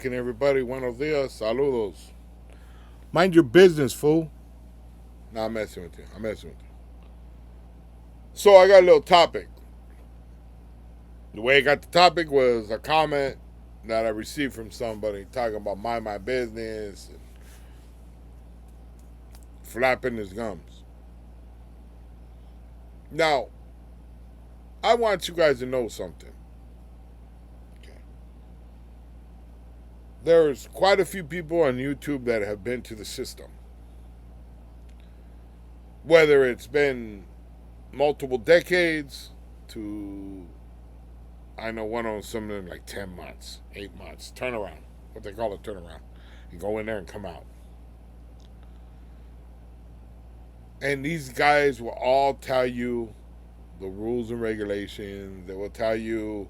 talking, everybody. Buenos dias. Saludos. Mind your business, fool. Nah, I'm messing with you. I'm messing with you. So I got a little topic. The way I got the topic was a comment that I received from somebody talking about mind my business and flapping his gums. Now, I want you guys to know something. Okay. There's quite a few people on YouTube that have been to the system. Whether it's been multiple decades to, I know one on something like 10 months, 8 months, turnaround, what they call a turnaround, and go in there and come out. And these guys will all tell you the rules and regulations. They will tell you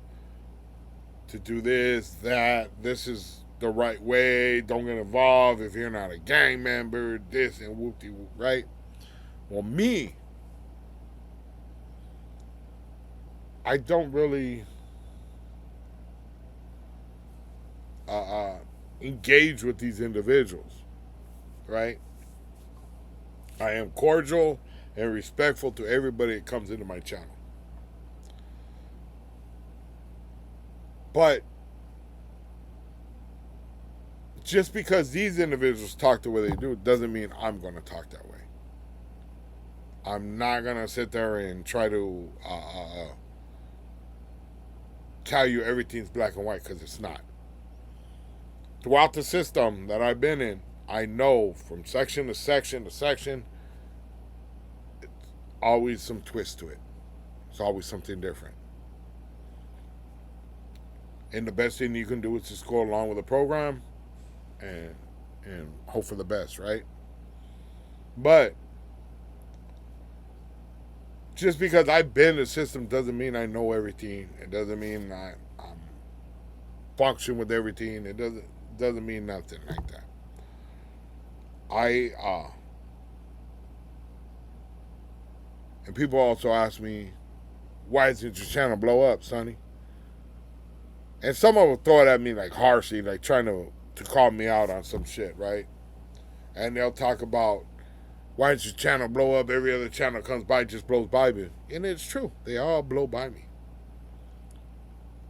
to do this, that, this is the right way, don't get involved if you're not a gang member, this and whoop-de-whoop, right? Well, me, I don't really engage with these individuals, right? I am cordial and respectful to everybody that comes into my channel. But just because these individuals talk the way they do doesn't mean I'm going to talk that way. I'm not going to sit there and try to tell you everything's black and white, because it's not. Throughout the system that I've been in, I know from section to section to section, it's always some twist to it. It's always something different. And the best thing you can do is just go along with the program and hope for the best, right? But just because I've been in the system doesn't mean I know everything. It doesn't mean I'm function with everything. It doesn't mean nothing like that. And people also ask me, why isn't your channel blow up, Sonny? And some of them throw it at me like harshly, like trying to call me out on some shit, right? And they'll talk about, why does your channel blow up? Every other channel comes by, just blows by me. And it's true. They all blow by me.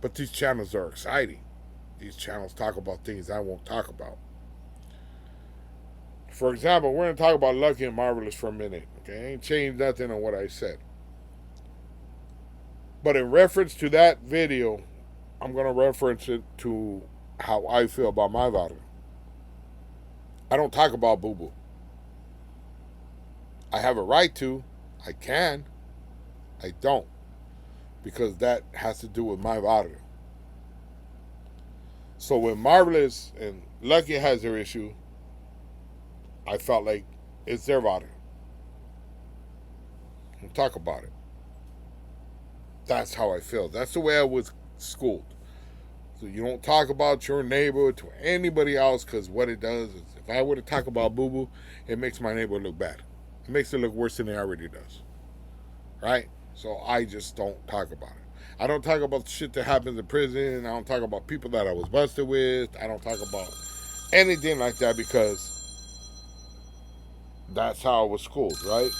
But these channels are exciting. These channels talk about things I won't talk about. For example, we're going to talk about Lucky and Marvelous for a minute. Okay, I ain't changed nothing on what I said. But in reference to that video, I'm going to reference it to how I feel about my vodka. I don't talk about boo-boo. I have a right to. I can. I don't. Because that has to do with my vodka. So when Marvelous and Lucky has their issue, I felt like it's their vodka. Don't talk about it. That's how I feel. That's the way I was schooled. So you don't talk about your neighbor to anybody else, because what it does is, if I were to talk about boo-boo, it makes my neighbor look bad. It makes it look worse than it already does. Right? So I just don't talk about it. I don't talk about shit that happens in prison. I don't talk about people that I was busted with. I don't talk about anything like that, because that's how I was schooled, right?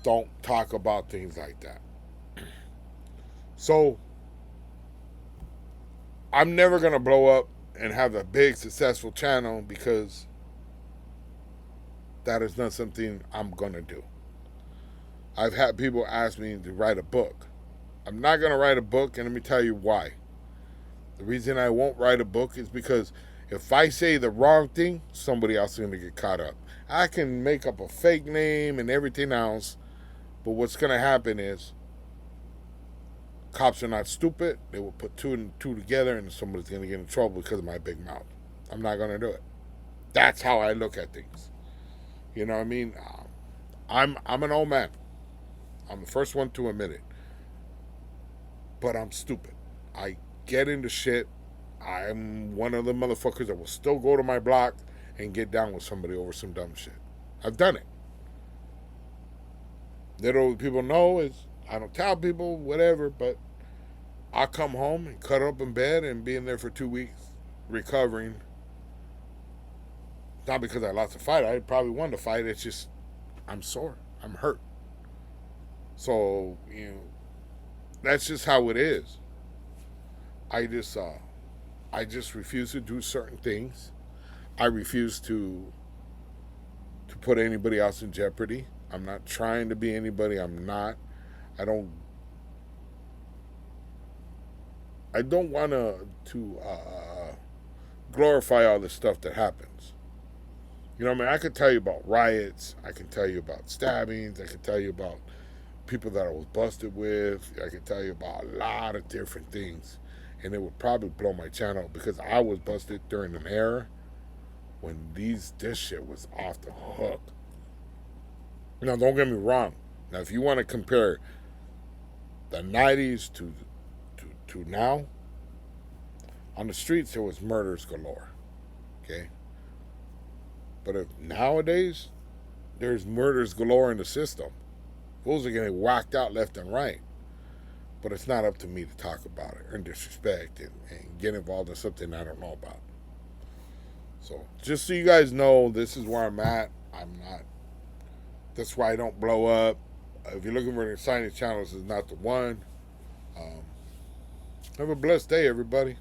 Don't talk about things like that. So I'm never going to blow up and have a big successful channel, because that is not something I'm going to do. I've had people ask me to write a book. I'm not going to write a book, and let me tell you why. The reason I won't write a book is because if I say the wrong thing, somebody else is going to get caught up. I can make up a fake name and everything else, but what's going to happen is cops are not stupid. They will put two and two together, and somebody's going to get in trouble because of my big mouth. I'm not going to do it. That's how I look at things. You know what I mean? I'm an old man. I'm the first one to admit it. But I'm stupid. I get into shit. I'm one of the motherfuckers that will still go to my block and get down with somebody over some dumb shit. I've done it. Little people know is I don't tell people, whatever, but I'll come home and cut up in bed and be in there for 2 weeks recovering. Not because I lost a fight. I probably won the fight. It's just I'm sore. I'm hurt. So, that's just how it is. I just I just refuse to do certain things. I refuse to put anybody else in jeopardy. I'm not trying to be anybody. I'm not. I don't I don't want to glorify all the stuff that happens. You know what I mean? I could tell you about riots. I can tell you about stabbings. I can tell you about people that I was busted with. I can tell you about a lot of different things. And it would probably blow my channel because I was busted during an era when this shit was off the hook. Now, don't get me wrong. Now, if you want to compare the 90s to now, on the streets there was murders galore. Okay? But if nowadays, there's murders galore in the system. Fools are getting whacked out left and right. But it's not up to me to talk about it or disrespect and get involved in something I don't know about. So, just so you guys know, this is where I'm at. I'm not. That's why I don't blow up. If you're looking for an exciting channel, this is not the one. Have a blessed day, everybody.